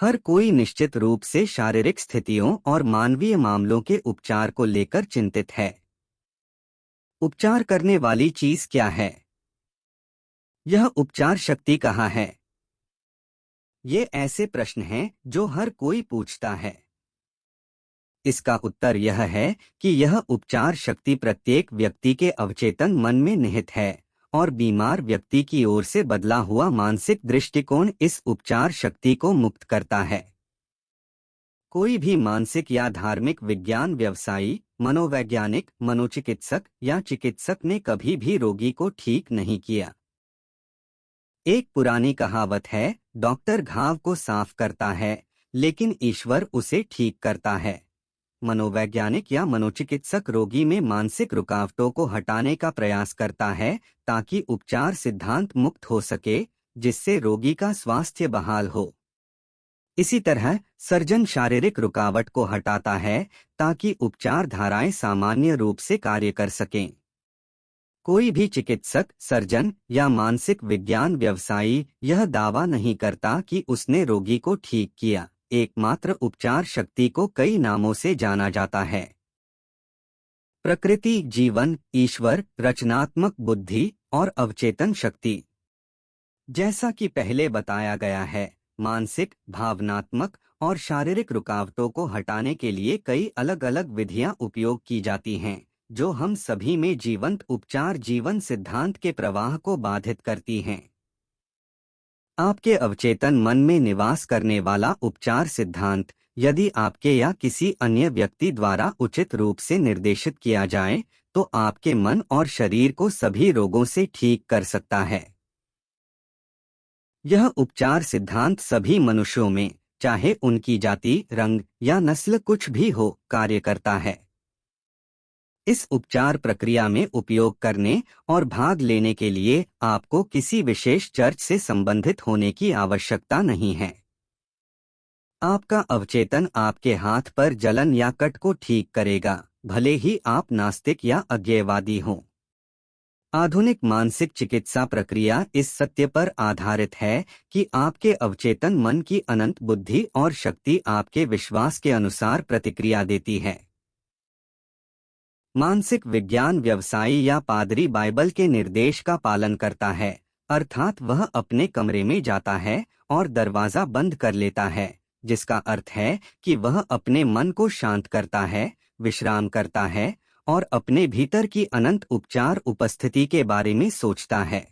हर कोई निश्चित रूप से शारीरिक स्थितियों और मानवीय मामलों के उपचार को लेकर चिंतित है। उपचार करने वाली चीज क्या है? यह उपचार शक्ति कहाँ है? ये ऐसे प्रश्न हैं जो हर कोई पूछता है। इसका उत्तर यह है कि यह उपचार शक्ति प्रत्येक व्यक्ति के अवचेतन मन में निहित है और बीमार व्यक्ति की ओर से बदला हुआ मानसिक दृष्टिकोण इस उपचार शक्ति को मुक्त करता है। कोई भी मानसिक या धार्मिक विज्ञान व्यवसायी, मनोवैज्ञानिक, मनोचिकित्सक या चिकित्सक ने कभी भी रोगी को ठीक नहीं किया। एक पुरानी कहावत है, डॉक्टर घाव को साफ करता है लेकिन ईश्वर उसे ठीक करता है। मनोवैज्ञानिक या मनोचिकित्सक रोगी में मानसिक रुकावटों को हटाने का प्रयास करता है ताकि उपचार सिद्धांत मुक्त हो सके, जिससे रोगी का स्वास्थ्य बहाल हो। इसी तरह सर्जन शारीरिक रुकावट को हटाता है ताकि उपचार धाराएं सामान्य रूप से कार्य कर सकें। कोई भी चिकित्सक, सर्जन या मानसिक विज्ञान व्यवसायी यह दावा नहीं करता कि उसने रोगी को ठीक किया। एकमात्र उपचार शक्ति को कई नामों से जाना जाता है। प्रकृति, जीवन, ईश्वर, रचनात्मक बुद्धि और अवचेतन शक्ति। जैसा कि पहले बताया गया है, मानसिक, भावनात्मक और शारीरिक रुकावटों को हटाने के लिए कई अलग अलग विधियां उपयोग की जाती हैं, जो हम सभी में जीवंत उपचार जीवन सिद्धांत के प्रवाह को बाधित करती हैं। आपके अवचेतन मन में निवास करने वाला उपचार सिद्धांत, यदि आपके या किसी अन्य व्यक्ति द्वारा उचित रूप से निर्देशित किया जाए, तो आपके मन और शरीर को सभी रोगों से ठीक कर सकता है। यह उपचार सिद्धांत सभी मनुष्यों में, चाहे उनकी जाति, रंग या नस्ल कुछ भी हो, कार्य करता है। इस उपचार प्रक्रिया में उपयोग करने और भाग लेने के लिए आपको किसी विशेष चर्च से संबंधित होने की आवश्यकता नहीं है। आपका अवचेतन आपके हाथ पर जलन या कट को ठीक करेगा, भले ही आप नास्तिक या अज्ञेयवादी हों। आधुनिक मानसिक चिकित्सा प्रक्रिया इस सत्य पर आधारित है कि आपके अवचेतन मन की अनंत बुद्धि और शक्ति आपके विश्वास के अनुसार प्रतिक्रिया देती है। मानसिक विज्ञान व्यवसायी या पादरी बाइबल के निर्देश का पालन करता है, अर्थात वह अपने कमरे में जाता है और दरवाजा बंद कर लेता है, जिसका अर्थ है कि वह अपने मन को शांत करता है, विश्राम करता है और अपने भीतर की अनंत उपचार उपस्थिति के बारे में सोचता है।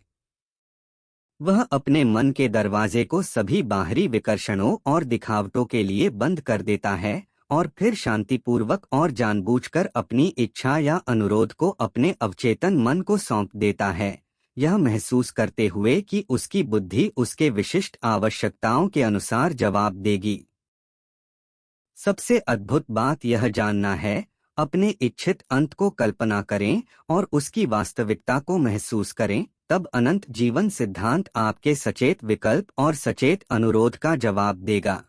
वह अपने मन के दरवाजे को सभी बाहरी विकर्षणों और दिखावटों के लिए बंद कर देता है और फिर शांतिपूर्वक और जानबूझकर अपनी इच्छा या अनुरोध को अपने अवचेतन मन को सौंप देता है, यह महसूस करते हुए कि उसकी बुद्धि उसके विशिष्ट आवश्यकताओं के अनुसार जवाब देगी। सबसे अद्भुत बात यह जानना है, अपने इच्छित अंत को कल्पना करें और उसकी वास्तविकता को महसूस करें, तब अनंत जीवन सिद्धांत आपके सचेत विकल्प और सचेत अनुरोध का जवाब देगा।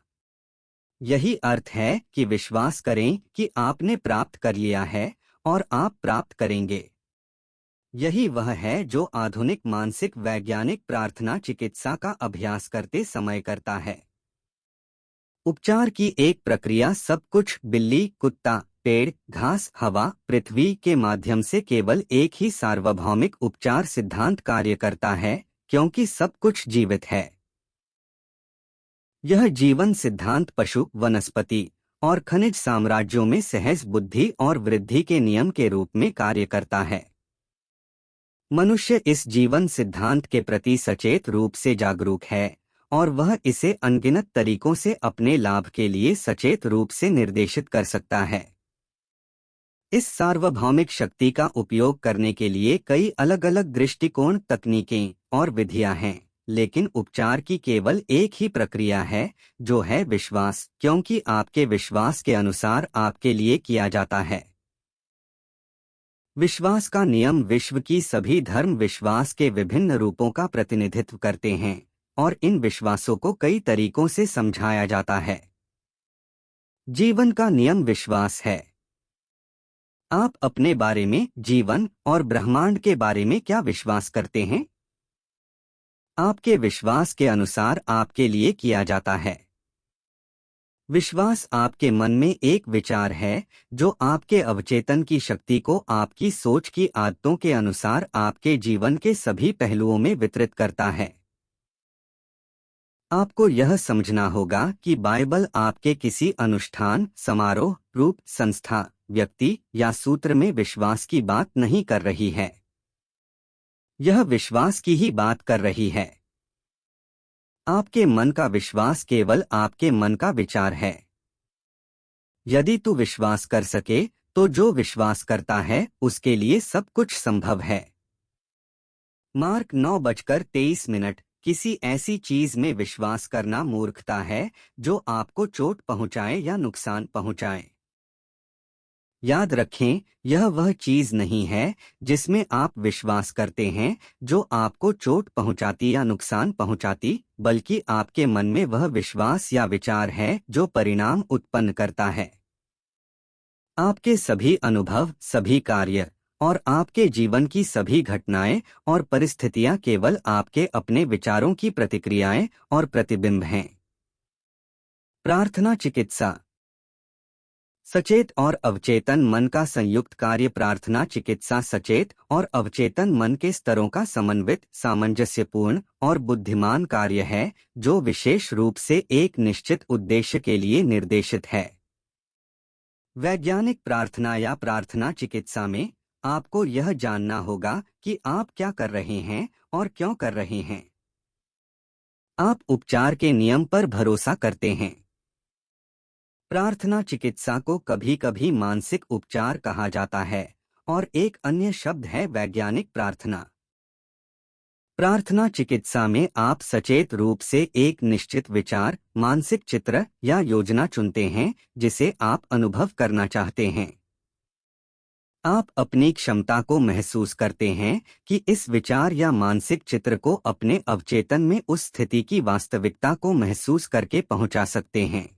यही अर्थ है कि विश्वास करें कि आपने प्राप्त कर लिया है और आप प्राप्त करेंगे। यही वह है जो आधुनिक मानसिक वैज्ञानिक प्रार्थना चिकित्सा का अभ्यास करते समय करता है। उपचार की एक प्रक्रिया सब कुछ, बिल्ली, कुत्ता, पेड़, घास, हवा, पृथ्वी के माध्यम से केवल एक ही सार्वभौमिक उपचार सिद्धांत कार्य करता है, क्योंकि सब कुछ जीवित है। यह जीवन सिद्धांत पशु, वनस्पति और खनिज साम्राज्यों में सहज बुद्धि और वृद्धि के नियम के रूप में कार्य करता है। मनुष्य इस जीवन सिद्धांत के प्रति सचेत रूप से जागरूक है और वह इसे अनगिनत तरीकों से अपने लाभ के लिए सचेत रूप से निर्देशित कर सकता है। इस सार्वभौमिक शक्ति का उपयोग करने के लिए कई अलग अलग दृष्टिकोण, तकनीकें और विधियां हैं, लेकिन उपचार की केवल एक ही प्रक्रिया है, जो है विश्वास, क्योंकि आपके विश्वास के अनुसार आपके लिए किया जाता है। विश्वास का नियम विश्व की सभी धर्म विश्वास के विभिन्न रूपों का प्रतिनिधित्व करते हैं और इन विश्वासों को कई तरीकों से समझाया जाता है। जीवन का नियम विश्वास है। आप अपने बारे में, जीवन और ब्रह्मांड के बारे में क्या विश्वास करते हैं? आपके विश्वास के अनुसार आपके लिए किया जाता है। विश्वास आपके मन में एक विचार है जो आपके अवचेतन की शक्ति को आपकी सोच की आदतों के अनुसार आपके जीवन के सभी पहलुओं में वितरित करता है। आपको यह समझना होगा कि बाइबल आपके किसी अनुष्ठान, समारोह, रूप, संस्था, व्यक्ति या सूत्र में विश्वास की बात नहीं कर रही है। यह विश्वास की ही बात कर रही है। आपके मन का विश्वास केवल आपके मन का विचार है। यदि तू विश्वास कर सके तो जो विश्वास करता है उसके लिए सब कुछ संभव है। मार्क 9:23। किसी ऐसी चीज में विश्वास करना मूर्खता है जो आपको चोट पहुंचाए या नुकसान पहुंचाए। याद रखें, यह वह चीज नहीं है जिसमें आप विश्वास करते हैं जो आपको चोट पहुंचाती या नुकसान पहुंचाती, बल्कि आपके मन में वह विश्वास या विचार है जो परिणाम उत्पन्न करता है। आपके सभी अनुभव, सभी कार्य और आपके जीवन की सभी घटनाएं और परिस्थितियां केवल आपके अपने विचारों की प्रतिक्रियाएं और प्रतिबिंब हैं। प्रार्थना चिकित्सा। सचेत और अवचेतन मन का संयुक्त कार्य प्रार्थना चिकित्सा सचेत और अवचेतन मन के स्तरों का समन्वित, सामंजस्यपूर्ण और बुद्धिमान कार्य है जो विशेष रूप से एक निश्चित उद्देश्य के लिए निर्देशित है। वैज्ञानिक प्रार्थना या प्रार्थना चिकित्सा में आपको यह जानना होगा कि आप क्या कर रहे हैं और क्यों कर रहे हैं। आप उपचार के नियम पर भरोसा करते हैं। प्रार्थना चिकित्सा को कभी कभी मानसिक उपचार कहा जाता है और एक अन्य शब्द है वैज्ञानिक प्रार्थना। प्रार्थना चिकित्सा में आप सचेत रूप से एक निश्चित विचार, मानसिक चित्र या योजना चुनते हैं जिसे आप अनुभव करना चाहते हैं। आप अपनी क्षमता को महसूस करते हैं कि इस विचार या मानसिक चित्र को अपने अवचेतन में उस स्थिति की वास्तविकता को महसूस करके पहुंचा सकते हैं।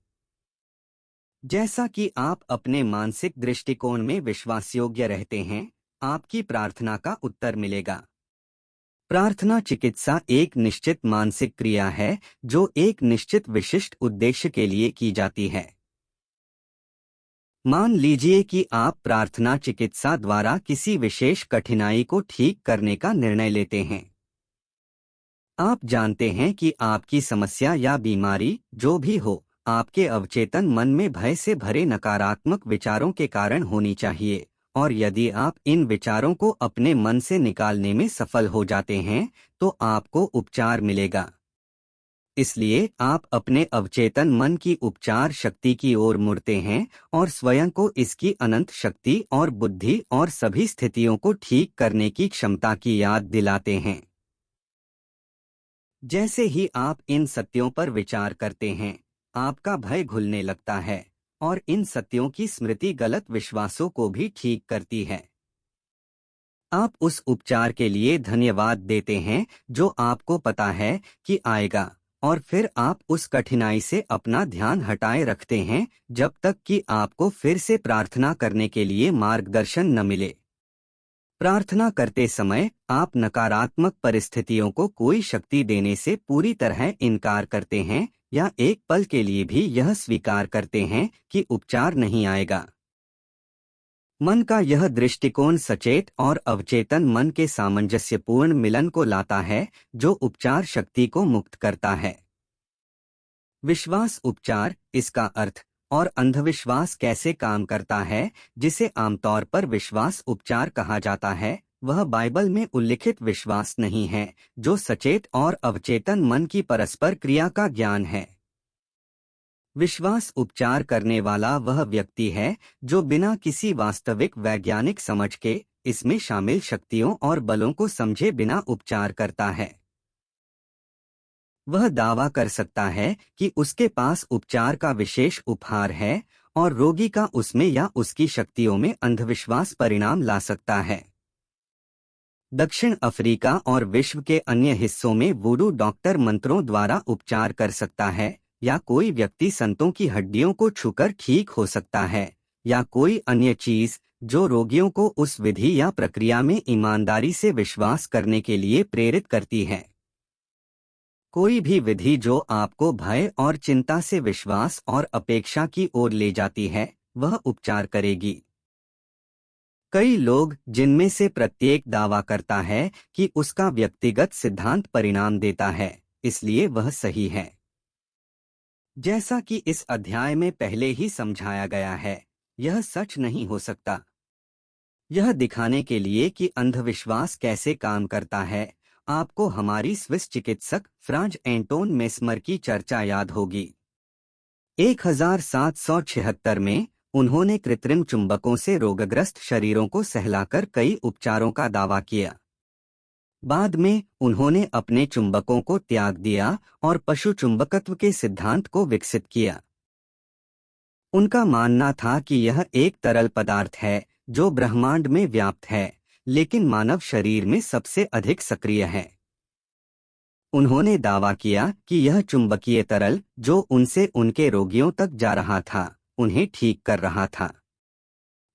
जैसा कि आप अपने मानसिक दृष्टिकोण में विश्वासयोग्य रहते हैं, आपकी प्रार्थना का उत्तर मिलेगा। प्रार्थना चिकित्सा एक निश्चित मानसिक क्रिया है जो एक निश्चित विशिष्ट उद्देश्य के लिए की जाती है। मान लीजिए कि आप प्रार्थना चिकित्सा द्वारा किसी विशेष कठिनाई को ठीक करने का निर्णय लेते हैं। आप जानते हैं कि आपकी समस्या या बीमारी जो भी हो, आपके अवचेतन मन में भय से भरे नकारात्मक विचारों के कारण होनी चाहिए, और यदि आप इन विचारों को अपने मन से निकालने में सफल हो जाते हैं तो आपको उपचार मिलेगा। इसलिए आप अपने अवचेतन मन की उपचार शक्ति की ओर मुड़ते हैं और स्वयं को इसकी अनंत शक्ति और बुद्धि और सभी स्थितियों को ठीक करने की क्षमता की याद दिलाते हैं। जैसे ही आप इन सत्यों पर विचार करते हैं, आपका भय घुलने लगता है और इन सत्यों की स्मृति गलत विश्वासों को भी ठीक करती है। आप उस उपचार के लिए धन्यवाद देते हैं जो आपको पता है कि आएगा, और फिर आप उस कठिनाई से अपना ध्यान हटाए रखते हैं जब तक कि आपको फिर से प्रार्थना करने के लिए मार्गदर्शन न मिले। प्रार्थना करते समय आप नकारात्मक परिस्थितियों को कोई शक्ति देने से पूरी तरह इनकार करते हैं या एक पल के लिए भी यह स्वीकार करते हैं कि उपचार नहीं आएगा। मन का यह दृष्टिकोण सचेत और अवचेतन मन के सामंजस्यपूर्ण मिलन को लाता है जो उपचार शक्ति को मुक्त करता है। विश्वास उपचार, इसका अर्थ और अंधविश्वास कैसे काम करता है, जिसे आमतौर पर विश्वास उपचार कहा जाता है, वह बाइबल में उल्लिखित विश्वास नहीं है जो सचेत और अवचेतन मन की परस्पर क्रिया का ज्ञान है। विश्वास उपचार करने वाला वह व्यक्ति है जो बिना किसी वास्तविक वैज्ञानिक समझ के इसमें शामिल शक्तियों और बलों को समझे बिना उपचार करता है। वह दावा कर सकता है कि उसके पास उपचार का विशेष उपहार है और रोगी का उसमें या उसकी शक्तियों में अंधविश्वास परिणाम ला सकता है। दक्षिण अफ्रीका और विश्व के अन्य हिस्सों में वुडू डॉक्टर मंत्रों द्वारा उपचार कर सकता है, या कोई व्यक्ति संतों की हड्डियों को छूकर ठीक हो सकता है, या कोई अन्य चीज जो रोगियों को उस विधि या प्रक्रिया में ईमानदारी से विश्वास करने के लिए प्रेरित करती है। कोई भी विधि जो आपको भय और चिंता से विश्वास और अपेक्षा की ओर ले जाती है, वह उपचार करेगी। कई लोग, जिनमें से प्रत्येक दावा करता है कि उसका व्यक्तिगत सिद्धांत परिणाम देता है, इसलिए वह सही है। जैसा कि इस अध्याय में पहले ही समझाया गया है, यह सच नहीं हो सकता। यह दिखाने के लिए कि अंधविश्वास कैसे काम करता है, आपको हमारी स्विस चिकित्सक फ्रांज एंटोन मेस्मर की चर्चा याद होगी। 1776 में उन्होंने कृत्रिम चुंबकों से रोगग्रस्त शरीरों को सहलाकर कई उपचारों का दावा किया। बाद में उन्होंने अपने चुंबकों को त्याग दिया और पशु चुंबकत्व के सिद्धांत को विकसित किया। उनका मानना था कि यह एक तरल पदार्थ है जो ब्रह्मांड में व्याप्त है, लेकिन मानव शरीर में सबसे अधिक सक्रिय है। उन्होंने दावा किया कि यह चुंबकीय तरल जो उनसे उनके रोगियों तक जा रहा था, उन्हें ठीक कर रहा था।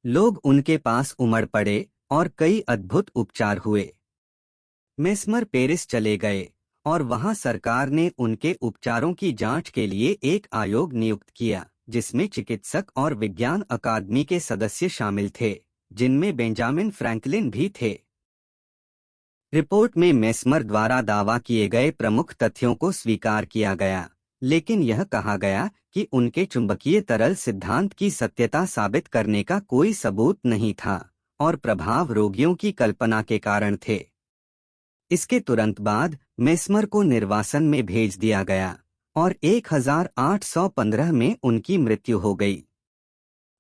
लोग उनके पास उमड़ पड़े और कई अद्भुत उपचार हुए। मेस्मर पेरिस चले गए और वहां सरकार ने उनके उपचारों की जांच के लिए एक आयोग नियुक्त किया, जिसमें चिकित्सक और विज्ञान अकादमी के सदस्य शामिल थे, जिनमें बेंजामिन फ्रैंकलिन भी थे। रिपोर्ट में मेस्मर द्वारा दावा किए गए प्रमुख तथ्यों को स्वीकार किया गया, लेकिन यह कहा गया कि उनके चुंबकीय तरल सिद्धांत की सत्यता साबित करने का कोई सबूत नहीं था और प्रभाव रोगियों की कल्पना के कारण थे। इसके तुरंत बाद मेस्मर को निर्वासन में भेज दिया गया और 1815 में उनकी मृत्यु हो गई।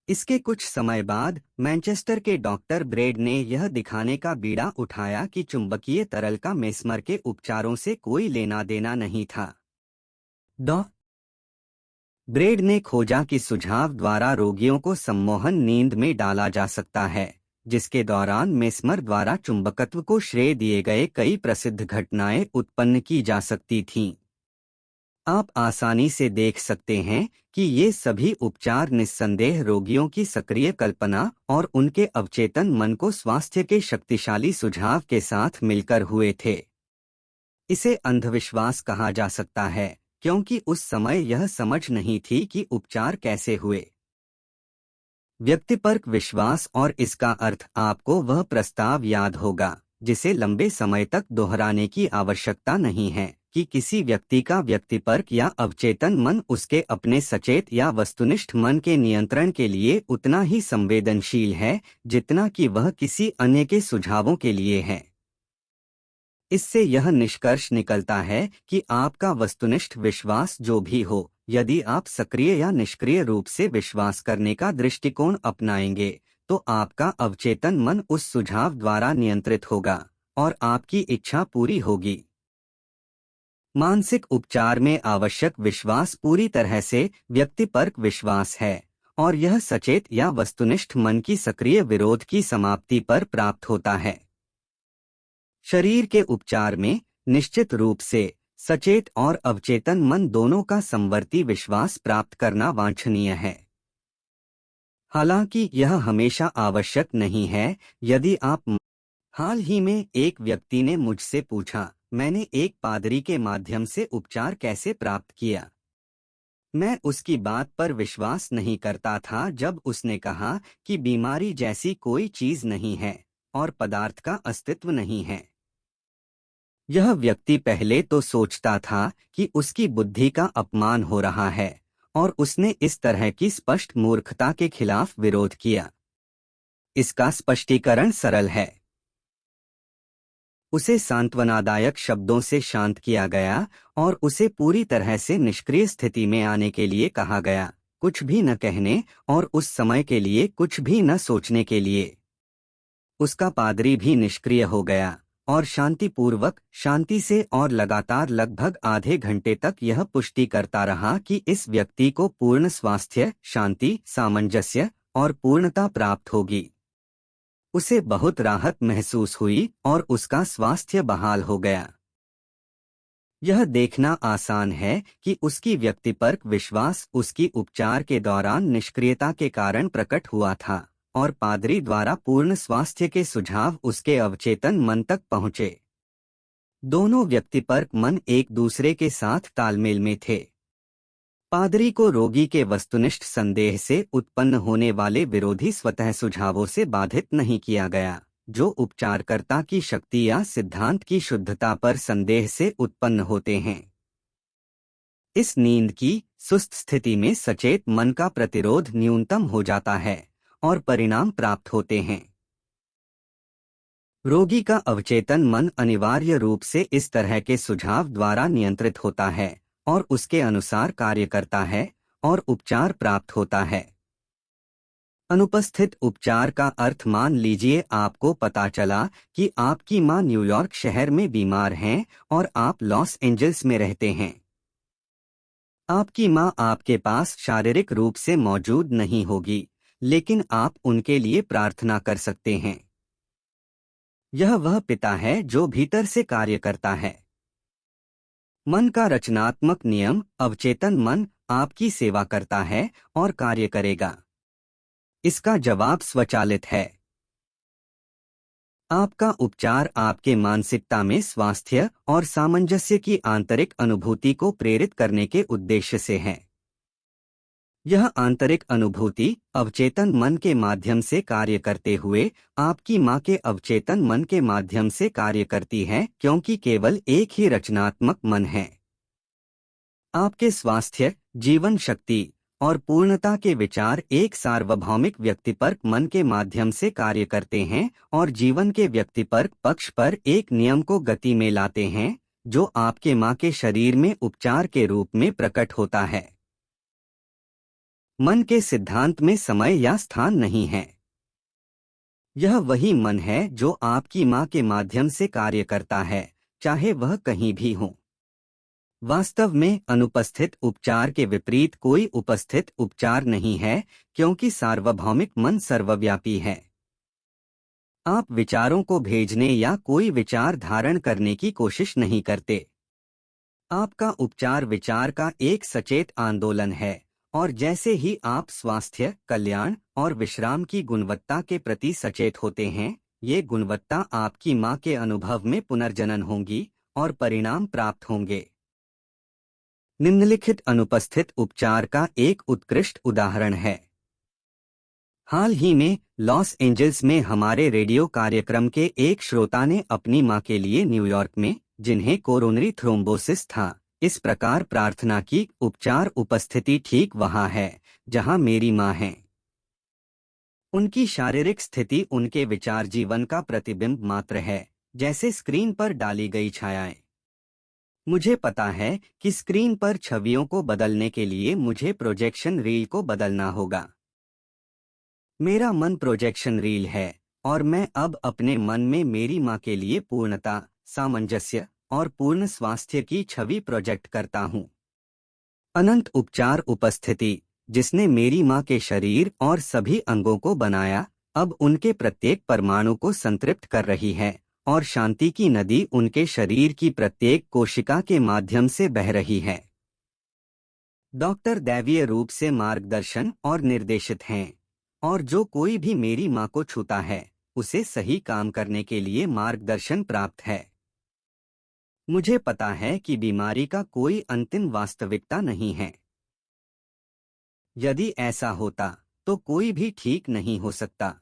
इसके कुछ समय बाद मैनचेस्टर के डॉक्टर ब्रेड ने यह दिखाने का बीड़ा उठाया कि चुंबकीय तरल का मेस्मर के उपचारों से कोई लेना देना नहीं था। डॉ. ब्रेड ने खोजा कि सुझाव द्वारा रोगियों को सम्मोहन नींद में डाला जा सकता है, जिसके दौरान मेस्मर द्वारा चुंबकत्व को श्रेय दिए गए कई प्रसिद्ध घटनाएं उत्पन्न की जा सकती थीं। आप आसानी से देख सकते हैं कि ये सभी उपचार निस्संदेह रोगियों की सक्रिय कल्पना और उनके अवचेतन मन को स्वास्थ्य के शक्तिशाली सुझाव के साथ मिलकर हुए थे। इसे अंधविश्वास कहा जा सकता है, क्योंकि उस समय यह समझ नहीं थी कि उपचार कैसे हुए। व्यक्तिपरक विश्वास और इसका अर्थ आपको वह प्रस्ताव याद होगा, जिसे लंबे समय तक दोहराने की आवश्यकता नहीं है कि किसी व्यक्ति का व्यक्तिपरक या अवचेतन मन उसके अपने सचेत या वस्तुनिष्ठ मन के नियंत्रण के लिए उतना ही संवेदनशील है जितना कि वह किसी अन्य के सुझावों के लिए है। इससे यह निष्कर्ष निकलता है कि आपका वस्तुनिष्ठ विश्वास जो भी हो, यदि आप सक्रिय या निष्क्रिय रूप से विश्वास करने का दृष्टिकोण अपनाएंगे, तो आपका अवचेतन मन उस सुझाव द्वारा नियंत्रित होगा और आपकी इच्छा पूरी होगी। मानसिक उपचार में आवश्यक विश्वास पूरी तरह से व्यक्तिपरक विश्वास है और यह सचेत या वस्तुनिष्ठ मन की सक्रिय विरोध की समाप्ति पर प्राप्त होता है। शरीर के उपचार में निश्चित रूप से सचेत और अवचेतन मन दोनों का समवर्ती विश्वास प्राप्त करना वांछनीय है। हालांकि यह हमेशा आवश्यक नहीं है। यदि आप हाल ही में एक व्यक्ति ने मुझसे पूछा, मैंने एक पादरी के माध्यम से उपचार कैसे प्राप्त किया। मैं उसकी बात पर विश्वास नहीं करता था जब उसने कहा कि बीमारी जैसी कोई चीज नहीं है और पदार्थ का अस्तित्व नहीं है। यह व्यक्ति पहले तो सोचता था कि उसकी बुद्धि का अपमान हो रहा है और उसने इस तरह की स्पष्ट मूर्खता के खिलाफ विरोध किया। इसका स्पष्टीकरण सरल है। उसे सांत्वनादायक शब्दों से शांत किया गया और उसे पूरी तरह से निष्क्रिय स्थिति में आने के लिए कहा गया, कुछ भी न कहने और उस समय के लिए कुछ भी न सोचने के लिए। उसका पादरी भी निष्क्रिय हो गया और शांतिपूर्वक, शांति से और लगातार लगभग आधे घंटे तक यह पुष्टि करता रहा कि इस व्यक्ति को पूर्ण स्वास्थ्य, शांति, सामंजस्य और पूर्णता प्राप्त होगी। उसे बहुत राहत महसूस हुई और उसका स्वास्थ्य बहाल हो गया। यह देखना आसान है कि उसकी व्यक्तिपरक विश्वास उसकी उपचार के दौरान निष्क्रियता के कारण प्रकट हुआ था और पादरी द्वारा पूर्ण स्वास्थ्य के सुझाव उसके अवचेतन मन तक पहुँचे। दोनों व्यक्तिपरक मन एक दूसरे के साथ तालमेल में थे। पादरी को रोगी के वस्तुनिष्ठ संदेह से उत्पन्न होने वाले विरोधी स्वतः सुझावों से बाधित नहीं किया गया, जो उपचारकर्ता की शक्ति या सिद्धांत की शुद्धता पर संदेह से उत्पन्न होते हैं। इस नींद की सुस्त स्थिति में सचेत मन का प्रतिरोध न्यूनतम हो जाता है और परिणाम प्राप्त होते हैं। रोगी का अवचेतन मन अनिवार्य रूप से इस तरह के सुझाव द्वारा नियंत्रित होता है और उसके अनुसार कार्य करता है और उपचार प्राप्त होता है। अनुपस्थित उपचार का अर्थ, मान लीजिए आपको पता चला कि आपकी मां न्यूयॉर्क शहर में बीमार हैं और आप लॉस एंजल्स में रहते हैं। आपकी मां आपके पास शारीरिक रूप से मौजूद नहीं होगी, लेकिन आप उनके लिए प्रार्थना कर सकते हैं। यह वह पिता है जो भीतर से कार्य करता है। मन का रचनात्मक नियम, अवचेतन मन आपकी सेवा करता है और कार्य करेगा। इसका जवाब स्वचालित है। आपका उपचार आपके मानसिकता में स्वास्थ्य और सामंजस्य की आंतरिक अनुभूति को प्रेरित करने के उद्देश्य से है। यह आंतरिक अनुभूति अवचेतन मन के माध्यम से कार्य करते हुए आपकी मां के अवचेतन मन के माध्यम से कार्य करती है, क्योंकि केवल एक ही रचनात्मक मन है। आपके स्वास्थ्य, जीवन शक्ति और पूर्णता के विचार एक सार्वभौमिक व्यक्तिपरक मन के माध्यम से कार्य करते हैं और जीवन के व्यक्तिपरक पक्ष पर एक नियम को गति में लाते हैं, जो आपके मां के शरीर में उपचार के रूप में प्रकट होता है। मन के सिद्धांत में समय या स्थान नहीं है। यह वही मन है जो आपकी मां के माध्यम से कार्य करता है, चाहे वह कहीं भी हो। वास्तव में अनुपस्थित उपचार के विपरीत कोई उपस्थित उपचार नहीं है, क्योंकि सार्वभौमिक मन सर्वव्यापी है। आप विचारों को भेजने या कोई विचार धारण करने की कोशिश नहीं करते। आपका उपचार विचार का एक सचेत आंदोलन है, और जैसे ही आप स्वास्थ्य, कल्याण और विश्राम की गुणवत्ता के प्रति सचेत होते हैं, ये गुणवत्ता आपकी मां के अनुभव में पुनर्जनन होंगी और परिणाम प्राप्त होंगे। निम्नलिखित अनुपस्थित उपचार का एक उत्कृष्ट उदाहरण है। हाल ही में लॉस एंजल्स में हमारे रेडियो कार्यक्रम के एक श्रोता ने अपनी मां के लिए न्यूयॉर्क में, जिन्हें कोरोनरी थ्रोम्बोसिस था, इस प्रकार प्रार्थना की, उपचार उपस्थिति ठीक वहां है जहां मेरी मां है। उनकी शारीरिक स्थिति उनके विचार जीवन का प्रतिबिंब मात्र है, जैसे स्क्रीन पर डाली गई छायाएं। मुझे पता है कि स्क्रीन पर छवियों को बदलने के लिए मुझे प्रोजेक्शन रील को बदलना होगा। मेरा मन प्रोजेक्शन रील है और मैं अब अपने मन में मेरी मां के लिए पूर्णता, सामंजस्य और पूर्ण स्वास्थ्य की छवि प्रोजेक्ट करता हूं। अनंत उपचार उपस्थिति, जिसने मेरी मां के शरीर और सभी अंगों को बनाया, अब उनके प्रत्येक परमाणु को संतृप्त कर रही है और शांति की नदी उनके शरीर की प्रत्येक कोशिका के माध्यम से बह रही है। डॉक्टर दैवीय रूप से मार्गदर्शन और निर्देशित हैं, और जो कोई भी मेरी मां को छूता है, उसे सही काम करने के लिए मार्गदर्शन प्राप्त है। मुझे पता है कि बीमारी का कोई अंतिम वास्तविकता नहीं है। यदि ऐसा होता, तो कोई भी ठीक नहीं हो सकता।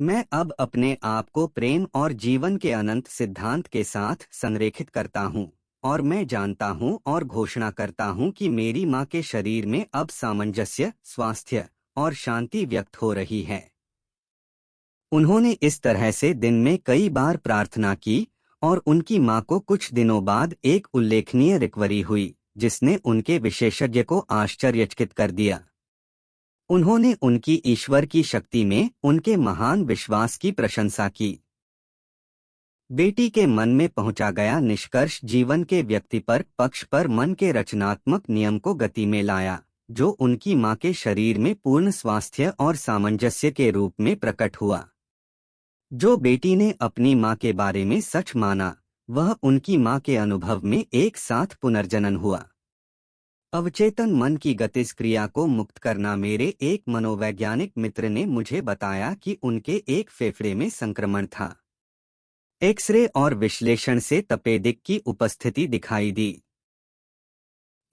मैं अब अपने आप को प्रेम और जीवन के अनंत सिद्धांत के साथ संरेखित करता हूं, और मैं जानता हूं और घोषणा करता हूं कि मेरी मां के शरीर में अब सामंजस्य, स्वास्थ्य और शांति व्यक्त हो रही है। उन्होंने इस तरह से दिन में कई बार प्रार्थना की, और उनकी मां को कुछ दिनों बाद एक उल्लेखनीय रिकवरी हुई, जिसने उनके विशेषज्ञ को आश्चर्यचकित कर दिया। उन्होंने उनकी ईश्वर की शक्ति में उनके महान विश्वास की प्रशंसा की। बेटी के मन में पहुंचा गया निष्कर्ष जीवन के व्यक्तिपरक पक्ष पर मन के रचनात्मक नियम को गति में लाया, जो उनकी मां के शरीर में पूर्ण स्वास्थ्य और सामंजस्य के रूप में प्रकट हुआ। जो बेटी ने अपनी मां के बारे में सच माना, वह उनकी मां के अनुभव में एक साथ पुनर्जनन हुआ। अवचेतन मन की गतिज क्रिया को मुक्त करना। मेरे एक मनोवैज्ञानिक मित्र ने मुझे बताया कि उनके एक फेफड़े में संक्रमण था। एक्सरे और विश्लेषण से तपेदिक की उपस्थिति दिखाई दी।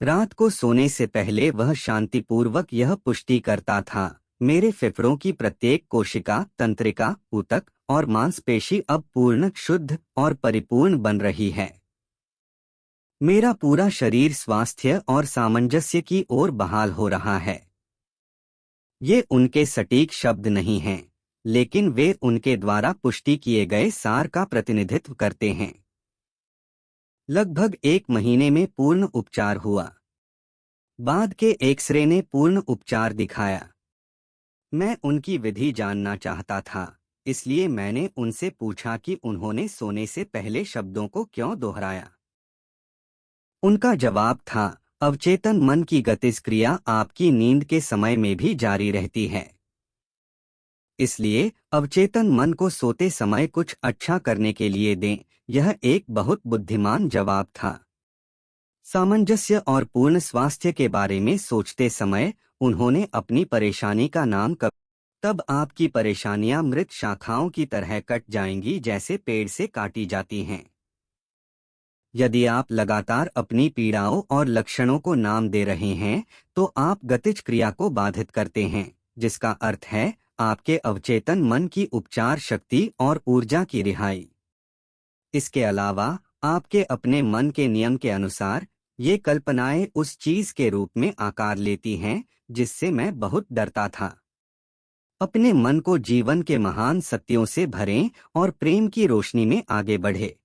रात को सोने से पहले वह शांतिपूर्वक यह पुष्टि करता था, मेरे फेफड़ों की प्रत्येक कोशिका, तंत्रिका, ऊतक और मांसपेशी अब पूर्ण, शुद्ध और परिपूर्ण बन रही है। मेरा पूरा शरीर स्वास्थ्य और सामंजस्य की ओर बहाल हो रहा है। ये उनके सटीक शब्द नहीं हैं, लेकिन वे उनके द्वारा पुष्टि किए गए सार का प्रतिनिधित्व करते हैं। लगभग 1 महीने में पूर्ण उपचार हुआ। बाद के एक्सरे ने पूर्ण उपचार दिखाया। मैं उनकी विधि जानना चाहता था, इसलिए मैंने उनसे पूछा कि उन्होंने सोने से पहले शब्दों को क्यों दोहराया। उनका जवाब था, अवचेतन मन की गतिज आपकी नींद के समय में भी जारी रहती है। इसलिए अवचेतन मन को सोते समय कुछ अच्छा करने के लिए दें। यह एक बहुत बुद्धिमान जवाब था। सामंजस्य और पूर्ण स्वास्थ्य के बारे में सोचते समय उन्होंने अपनी परेशानी का नाम तब आपकी परेशानियां मृत शाखाओं की तरह कट जाएंगी, जैसे पेड़ से काटी जाती हैं। यदि आप लगातार अपनी पीड़ाओं और लक्षणों को नाम दे रहे हैं, तो आप गतिज क्रिया को बाधित करते हैं, जिसका अर्थ है आपके अवचेतन मन की उपचार शक्ति और ऊर्जा की रिहाई। इसके अलावा आपके अपने मन के नियम के अनुसार ये कल्पनाएं उस चीज के रूप में आकार लेती हैं जिससे मैं बहुत डरता था। अपने मन को जीवन के महान सत्यों से भरें और प्रेम की रोशनी में आगे बढ़े।